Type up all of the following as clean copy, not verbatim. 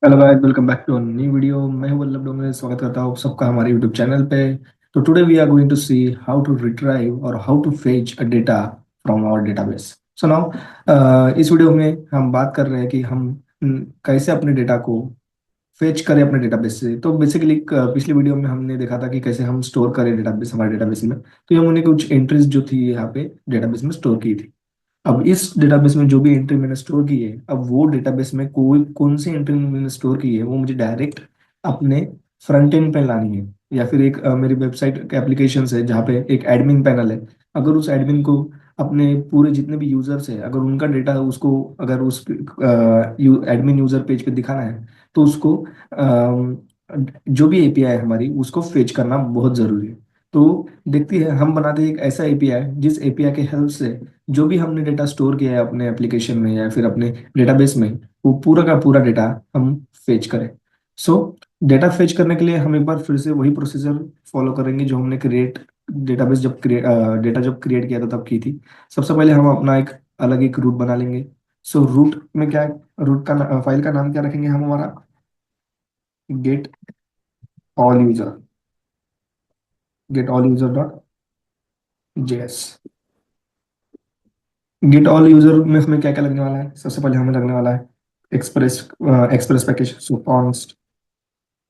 Hello guys, welcome back to new video. मैं हूं वल्लभ डोंगरे। स्वागत करता हूं सबका हमारे यूट्यूब चैनल पे। तो today we are going to see how to retrieve और how to fetch a data from our database. So now इस वीडियो में हम बात कर रहे हैं कि हम कैसे अपने डेटा को फेच करें अपने डेटाबेस से। तो बेसिकली पिछली वीडियो में हमने देखा था कि कैसे हम स्टोर करें डेटाबेस हमारे डेटाबेस में। तो ये हमने कुछ एंट्रीज जो थी यहाँ पे डेटाबेस में स्टोर की थी। अब इस डेटाबेस में जो भी एंट्री मैंने स्टोर की है, अब वो डेटाबेस में कोई कौन सी एंट्री मैंने स्टोर की है वो मुझे डायरेक्ट अपने फ्रंट एंड पे लानी है। या फिर एक मेरी वेबसाइट के एप्लीकेशन है जहाँ पे एक एडमिन पैनल है। अगर उस एडमिन को अपने पूरे जितने भी यूजर्स है, अगर उनका डेटा उसको अगर उस एडमिन यूजर पेज पे दिखाना है, तो उसको जो भी एपीआई है हमारी उसको फेच करना बहुत जरूरी है। तो देखती है, हम बनाते हैं एक ऐसा एपीआई जिस एपीआई के हेल्प से जो भी हमने डेटा स्टोर किया है अपने एप्लीकेशन में या फिर अपने डेटाबेस में, वो पूरा का पूरा डेटा हम फेच करें। सो डेटा फेच करने के लिए हम एक बार फिर से वही प्रोसीजर फॉलो करेंगे जो हमने क्रिएट डेटाबेस जब क्रिएट डेटा जब क्रिएट किया था तब की थी। सबसे पहले हम अपना एक अलग एक रूट बना लेंगे। सो रूट में क्या, रूट का फाइल का नाम क्या रखेंगे हम हमारा? Get all user, get all user dot JS. Get all user में हमें क्या क्या लगने वाला है? सबसे पहले हमें लगने वाला है एक्सप्रेस, एक्सप्रेस पैकेज। सो कॉन्स्ट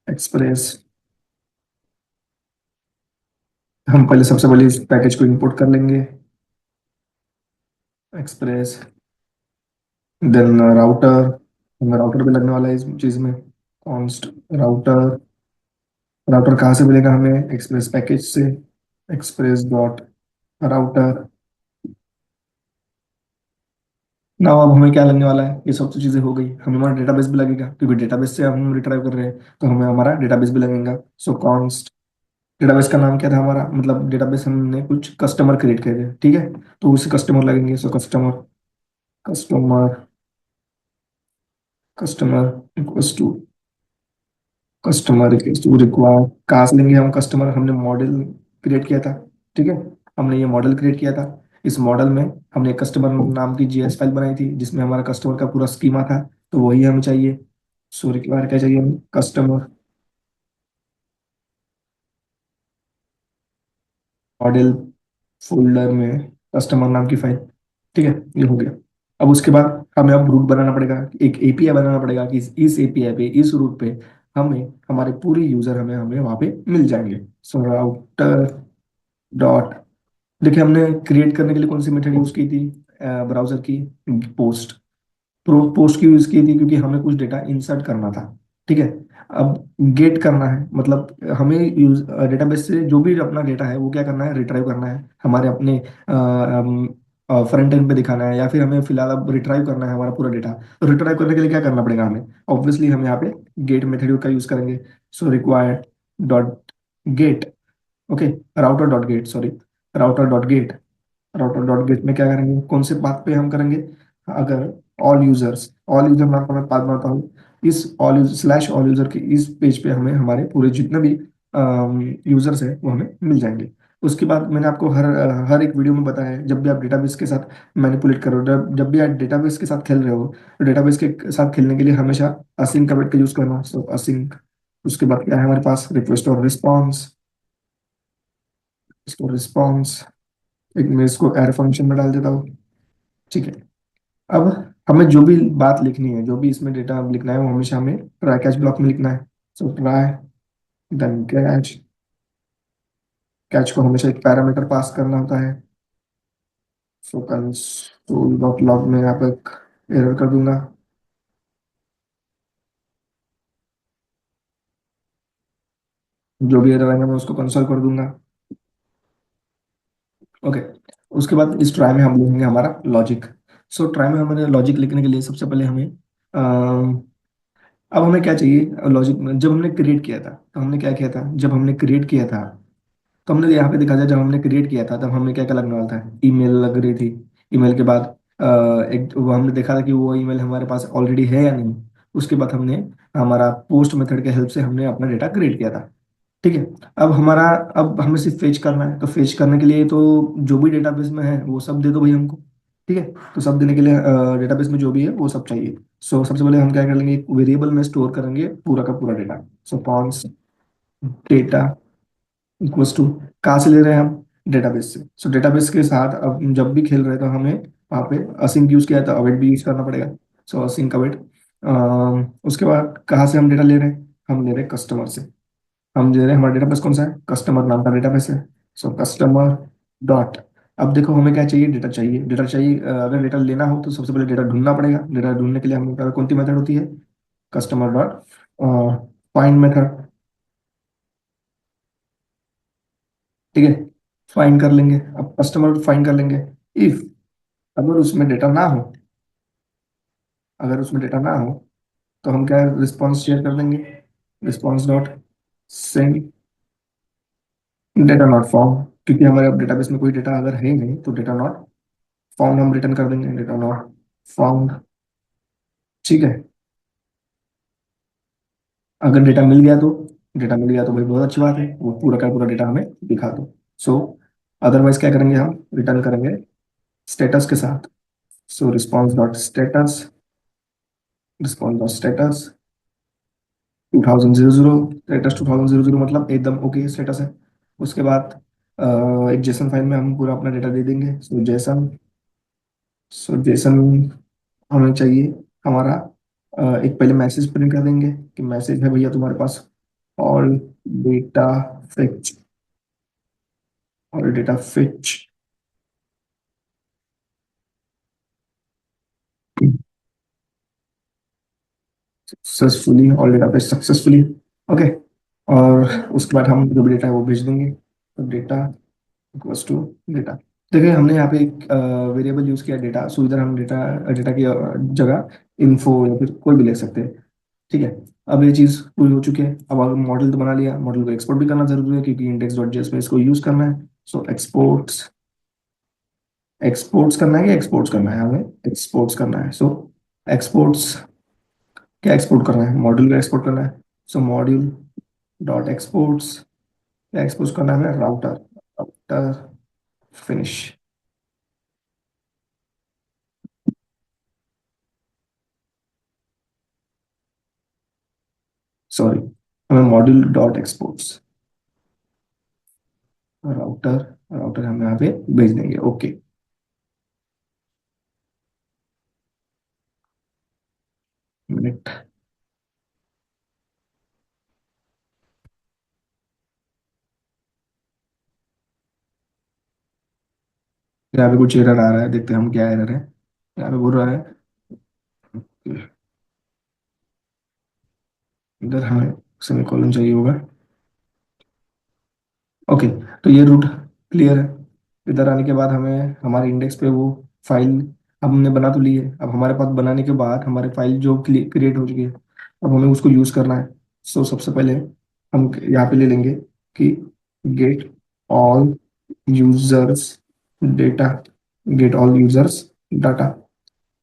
एक्सप्रेस। हम पहले सबसे पहले इस पैकेज को इंपोर्ट कर लेंगे, एक्सप्रेस। देन राउटर, हमें राउटर भी लगने वाला है इस चीज में। Const router. राउटर कहाँ से मिलेगा हमें? एक्सप्रेस पैकेज से। Express dot router. ना अब हमें क्या लगने वाला है? ये सब तो चीजें हो गई, हमें हमारा डेटाबेस भी लगेगा क्योंकि डेटाबेस से हम रिट्राइव कर रहे हैं, तो हमें हमारा डेटाबेस भी लगेगा। सो कॉन्स्ट डेटाबेस का नाम क्या था हमारा? मतलब डेटाबेस हमने कुछ कस्टमर क्रिएट करे थे, ठीक है। तो उसे कस्टमर लगेंगे। So customer, customer, customer equals to, customer equals to require. कहाँ से लेंगे हम कस्टमर? हमने मॉडल क्रिएट किया था, ठीक है। हमने ये मॉडल क्रिएट किया था। इस मॉडल में हमने कस्टमर नाम की जीएस फाइल बनाई थी जिसमें हमारा कस्टमर का पूरा स्कीमा था। तो वही हमें चाहिए। सो रिक्वायर क्या चाहिए हमें? कस्टमर मॉडल फोल्डर में कस्टमर नाम की फाइल, ठीक है। ये हो गया। अब उसके बाद हमें अब रूट बनाना पड़ेगा, एक एपीआई बनाना पड़ेगा कि इस एपीआई पे, इस रूट पे हमें हमारे पूरे यूजर हमें हमें वहां पे मिल जाएंगे। सो राउटर डॉट, देखिए हमने क्रिएट करने के लिए कौन सी मेथड यूज की थी? ब्राउजर की पोस्ट, पोस्ट की यूज की थी क्योंकि हमें कुछ डेटा इंसर्ट करना था, ठीक है। अब गेट करना है, मतलब हमें यूज डेटाबेस से जो भी अपना डेटा है वो क्या करना है? रिट्राइव करना है हमारे अपने फ्रंट एंड पे दिखाना है, या फिर हमें फिलहाल अब रिट्राइव करना है हमारा पूरा डेटा। तो रिट्राइव करने के लिए क्या करना पड़ेगा हमें? ऑब्वियसली हम यहाँ पे गेट मेथड का यूज करेंगे। So required dot gate, okay, router dot gate, sorry, router dot gate. Router dot gate में क्या करेंगे? कौन से पाथ पे हम करेंगे? अगर ऑल यूजर्स, ऑल यूजर नाम का मैं पाथ बनाता हूँ, इस ऑल स्लैश ऑल यूजर के इस पेज पे हमें हमारे पूरे जितने भी यूजर्स हैं वो हमें मिल जाएंगे। उसके बाद मैंने आपको हर एक वीडियो में बताया है, जब भी आप डेटाबेस के साथ मैनिपुलेट करो, जब भी आप डेटाबेस के साथ खेल रहे हो, तो डेटाबेस के साथ खेलने के लिए हमेशा असिंक कमेंट का यूज करना। सो असिंक। उसके बाद क्या है हमारे पास? रिक्वेस्ट और रिस्पॉन्स। इसको रिस्पॉन्स, एक मैं इसको एड फंक्शन में डाल देता हूँ, ठीक है। अब हमें जो भी बात लिखनी है, जो भी इसमें डेटा लिखना है, वो हमेशा हमें ट्राई कैच ब्लॉक में लिखना है। So try then catch. Catch को हमेशा एक पैरामीटर पास करना होता है। सो कंसोल डॉट लॉग में यहाँ पे एक एरर कर दूंगा। जो भी एरर आएगा मैं उसको कंसोल कर दूंगा, ओके। उसके बाद इस ट्राई में हम लिखेंगे हमारा लॉजिक। सो ट्राई में हमारे लॉजिक लिखने के लिए सबसे पहले हमें अब हमें क्या चाहिए लॉजिक में? जब हमने क्रिएट किया था तो हमने क्या किया था? जब हमने क्रिएट किया था तो हमने यहाँ पे देखा जाए, जब हमने क्रिएट किया था तब हमें क्या क्या लगने वाला था? ईमेल लग रही थी। ईमेल के बाद एक वो हमने देखा था कि वो ईमेल हमारे पास ऑलरेडी है या नहीं। उसके बाद हमने हमारा पोस्ट मेथड के हेल्प से हमने अपना डेटा क्रिएट किया था, ठीक है। अब हमारा, अब हमें सिर्फ फेच करना है। तो फेच करने के लिए तो जो भी डेटाबेस में है वो सब दे दो भाई हमको। ठीक है। तो सब देने के लिए डेटाबेस में जो भी है वो सब चाहिए। सो सबसे पहले हम क्या कर लेंगे, एक वेरिएबल में स्टोर करेंगे पूरा का पूरा data. So const data equals to, कहाँ से ले रहे हैं हम, डेटाबेस से। सो डेटाबेस के साथ अब जब भी खेल रहे हैं तो हमें वहाँ पे असिंक यूज किया है तो अवेट भी यूज करना पड़ेगा। सो असिंक अवेट। उसके बाद कहाँ से हम डेटा ले रहे हैं, हम ले रहे हैं कस्टमर से। हम दे रहे हैं, हमारा डेटाबेस कौन सा है, कस्टमर नाम का डेटाबेस है। सो कस्टमर डॉट, अब देखो हमें क्या चाहिए, डेटा चाहिए। डेटा चाहिए, अगर डेटा लेना हो तो सबसे पहले डेटा ढूंढना पड़ेगा। डेटा ढूंढने के लिए हमें कौन सी मेथड होती है, कस्टमर डॉट फाइंड मेथड। ठीक है, फाइंड कर लेंगे। अब कस्टमर फाइंड कर लेंगे। इफ, अगर उसमें डेटा ना हो, अगर उसमें डेटा ना हो तो हम क्या रिस्पॉन्स शेयर कर देंगे, response dot send data not found, क्योंकि हमारे अब डेटाबेस में कोई डेटा अगर है नहीं तो डेटा नॉट फाउंड हम रिटर्न कर देंगे, डेटा नॉट फाउंड। ठीक है, अगर डेटा मिल गया तो, डेटा मिल गया तो भाई बहुत अच्छी बात है, वो पूरा का पूरा डेटा हमें दिखा दो। सो अदरवाइज क्या करेंगे, हम रिटर्न करेंगे स्टेटस के साथ। So response dot status, response dot status 2000, status 2000 मतलब एकदम ओके स्टेटस है। उसके बाद एक जेसन फाइल में हम पूरा अपना डेटा दे देंगे। सो जेसन, सो जेसन हमें चाहिए हमारा एक पहले मैसेज प्रिंट कर देंगे कि मैसेज है भैया तुम्हारे पास, all data fetch, all data fetch successfully, all data fetch successfully. Okay, और उसके बाद हम जो भी डेटा है वो भेज देंगे। तो डेटा इक्वल्स टू डेटा, देखिए हमने यहाँ पे एक वेरिएबल यूज किया डेटा। सो इधर हम डेटा, डेटा की जगह इन्फो या फिर कोई भी ले सकते हैं। ठीक है, अब ये चीज़ पूरी हो चुकी है। अब अगर मॉडल तो बना लिया, मॉडल को एक्सपोर्ट भी करना जरूरी है क्योंकि इंडेक्स डॉट जेएस में इसको यूज करना है। सो एक्सपोर्ट्स, एक्सपोर्ट्स करना है या एक्सपोर्ट्स करना है, हमें एक्सपोर्ट्स करना है। सो एक्सपोर्ट्स, क्या एक्सपोर्ट करना है, मॉड्यूल का एक्सपोर्ट करना है। सो मॉड्यूल डॉट एक्सपोर्ट्स, क्या एक्सपोर्ट करना है हमें, राउटर, राउटर फिनिश, सॉरी, हमें module dot exports router, router हम यहाँ पे भेज देंगे। ओके, मिनट, यहाँ पे कुछ एरर आ रहा है, देखते हैं हम क्या एरर है। यहाँ पे बोल रहा है इधर हमें सेमीकोलन चाहिए होगा। ओके, तो ये रूट क्लियर है। इधर आने के बाद हमें हमारे इंडेक्स पे वो फाइल हमने बना तो ली है। अब हमारे पास बनाने के बाद हमारे फाइल जो क्रिएट हो चुकी है, अब हमें उसको यूज करना है। सो सबसे पहले हम यहाँ पे ले लेंगे कि gate all users data, gate all users data.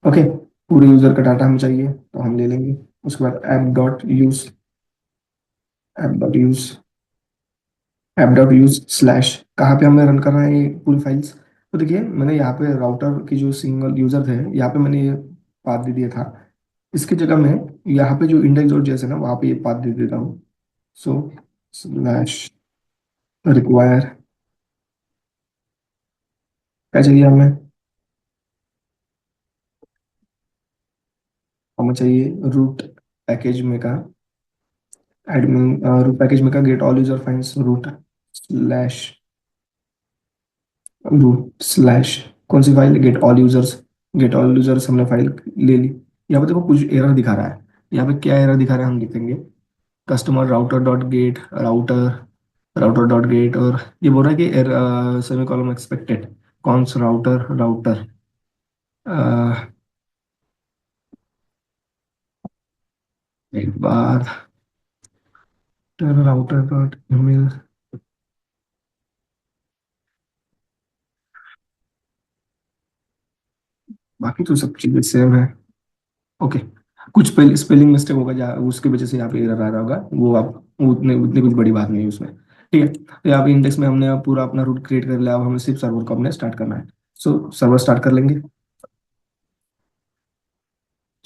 Okay, पूरे यूजर का डाटा हमें चाहिए तो हम ले लेंगे। उसके बाद app dot use, app dot use, app dot use slash, कहाँ पे हमें रन करना है ये पूरी फाइल्स। तो देखिए मैंने यहाँ पे राउटर की जो सिंगल यूजर थे यहाँ पे मैंने ये पाथ दे दिया था। इसकी जगह मैं यहाँ पे जो इंडेक्स डॉट जेएस है ना वहाँ पे ये पाथ दे देता हूँ। सो स्लैश रिक्वायर, क्या चाहिए हमें, हमें चाहिए रूट पैकेज में का एडमिन, रूट पैकेज में का get all user files root slash, root slash कौन सी file, get all users, get all users हमने फाइल ले ली। यहाँ पे देखो कुछ एरर दिखा रहा है, यहाँ पे क्या एरर दिखा रहा है हम देखेंगे। Customer router dot gate router, router dot gate, और ये बोल रहा है कि सेमी कॉलम एक्सपेक्टेड, कौन सा राउटर, राउटर एक बार राउटर डॉट ईमेल, बाकी तो सब चीजें सेम है। ओके, कुछ स्पेलिंग मिस्टेक होगा जहाँ उसकी वजह से यहाँ पे एरर आ रहा होगा, वो आप उतने उतनी कुछ बड़ी बात नहीं है उसमें। ठीक है, तो यहाँ पे इंडेक्स में हमने अब पूरा अपना रूट क्रिएट कर लिया। अब हमें सिर्फ सर्वर को अपने स्टार्ट करना है। सो सर्वर स्टार्ट कर लेंगे।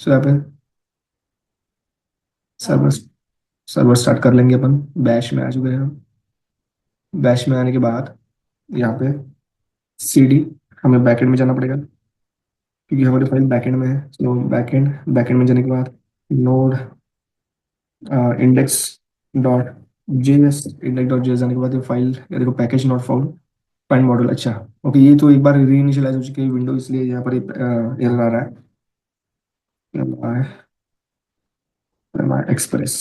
सो यहाँ पे सर्वर सर्वर स्टार्ट कर लेंगे अपन। बैश में आ चुके हैं हम। बैश में आने के बाद यहाँ पे सीडी, हमें बैकएंड में जाना पड़ेगा क्योंकि हमारी फाइल बैकएंड में है। तो बैकएंड में जाने के बाद node index dot index dot JS जाने के बाद ये फाइल, ये देखो package not found, find model. अच्छा, ओके, ये तो एक बार री इनिशियलाइज हो चुकी है विंडो, इसलिए यहाँ पर एरर आ रहा है एक्सप्रेस।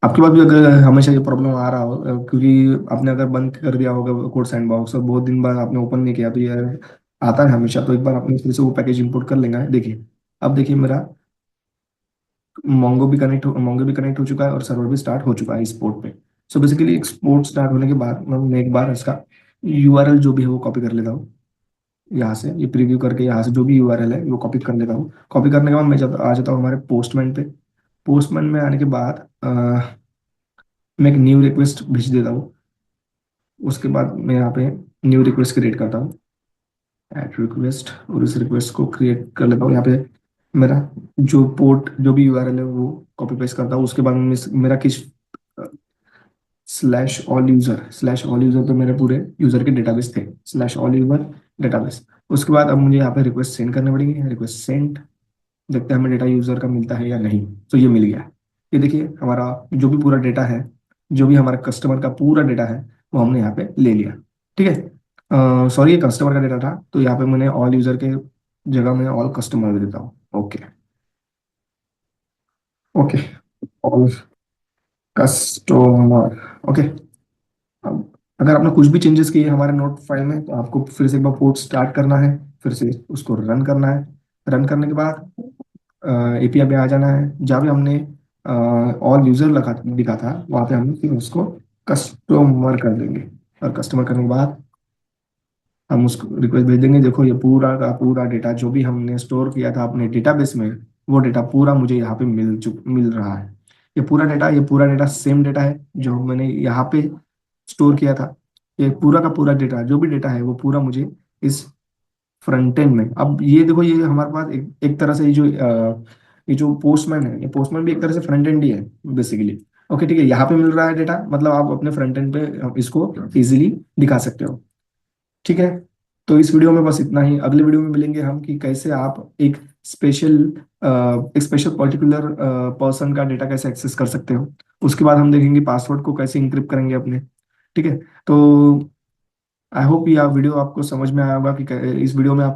आपके पास भी अगर हमेशा ये प्रॉब्लम आ रहा हो, क्योंकि आपने अगर बंद कर दिया होगा कोड सैंडबॉक्स और बहुत दिन बाद आपने ओपन नहीं किया, तो ये आता है हमेशा। तो एक बार आपने फिर से वो पैकेज इंपोर्ट कर लेंगे। देखिए, अब देखिए मेरा मोंगो भी कनेक्ट हो चुका है और सर्वर भी स्टार्ट हो चुका है इस पोर्ट पे। सो बेसिकली एक्सपोर्ट स्टार्ट होने के बाद मैं एक बार इसका यूआरएल जो भी है वो कॉपी कर लेता हूँ। यहाँ से ये प्रीव्यू करके यहाँ से जो भी यूआरएल है वो कॉपी कर लेता हूँ। कॉपी करने के बाद मैं जब आ जाता हूँ हमारे पोस्टमैन पे। पोस्टमैन में आने के बाद मैं एक न्यू रिक्वेस्ट भेज देता हूँ। उसके बाद मैं यहाँ पे न्यू रिक्वेस्ट क्रिएट करता हूँ, ऐड रिक्वेस्ट, और इस रिक्वेस्ट को क्रिएट कर लेता हूँ। यहाँ पे मेरा जो पोर्ट जो भी यूआरएल है वो कॉपी पेस्ट करता हूँ। उसके बाद में मेरा किस स्लैश ऑल यूजर पे मेरे पूरे यूजर के डेटाबेस थे, स्लैश ऑल यूजर डेटाबेस। उसके बाद अब मुझे यहाँ पे रिक्वेस्ट सेंड करने पड़ेंगे। रिक्वेस्ट सेंड, देखते हैं हमें डेटा यूजर का मिलता है या नहीं। तो ये मिल गया। ये देखिए हमारा जो भी पूरा डेटा है, जो भी हमारा कस्टमर का पूरा डेटा है वो हमने यहाँ पे ले लिया। ठीक है, सॉरी, ये कस्टमर का डेटा था, तो यहाँ पे मैंने ऑल यूजर के जगह में ऑल कस्टमर दे देता हूँ। Okay, okay, all customer. Okay, अब अगर आपने कुछ भी चेंजेस किए हमारे नोट फाइल में, तो आपको फिर से एक बार पोर्ट स्टार्ट करना है, फिर से उसको रन करना है। रन करने के बाद एपीआई पे आ जाना है। जहाँ भी हमने ऑल यूजर लगा दिखा था वहाँ पे हम फिर उसको कस्टमर कर देंगे। और कस्टमर करने के बाद हम उसको रिक्वेस्ट भेज देंगे। देखो ये पूरा का पूरा डेटा जो भी हमने स्टोर किया था अपने डेटाबेस में, वो डेटा पूरा मुझे यहाँ पे मिल रहा है। ये पूरा डेटा सेम डेटा है जो मैंने यहाँ पे स्टोर किया था। ये पूरा का पूरा डेटा, जो भी डेटा है वो पूरा मुझे इस फ्रंट एंड में। अब ये देखो, ये हमारे पास एक तरह से ये जो पोस्टमैन है, ये पोस्टमैन भी एक तरह से फ्रंट एंड ही है बेसिकली। ओके, ठीक है, यहाँ पे मिल रहा है डेटा, मतलब आप अपने फ्रंट एंड पे इसको इजीली दिखा सकते हो। ठीक है, तो इस वीडियो में बस इतना ही। अगले वीडियो में मिलेंगे हम कि कैसे आप स्पेशल एक स्पेशल पर्टिकुलर पर्सन का डेटा कैसे एक्सेस कर सकते हो। उसके बाद हम देखेंगे पासवर्ड को कैसे इंक्रिप्ट करेंगे अपने। ठीक है, तो आई होप ये वीडियो आपको समझ में आया होगा कि इस वीडियो में आप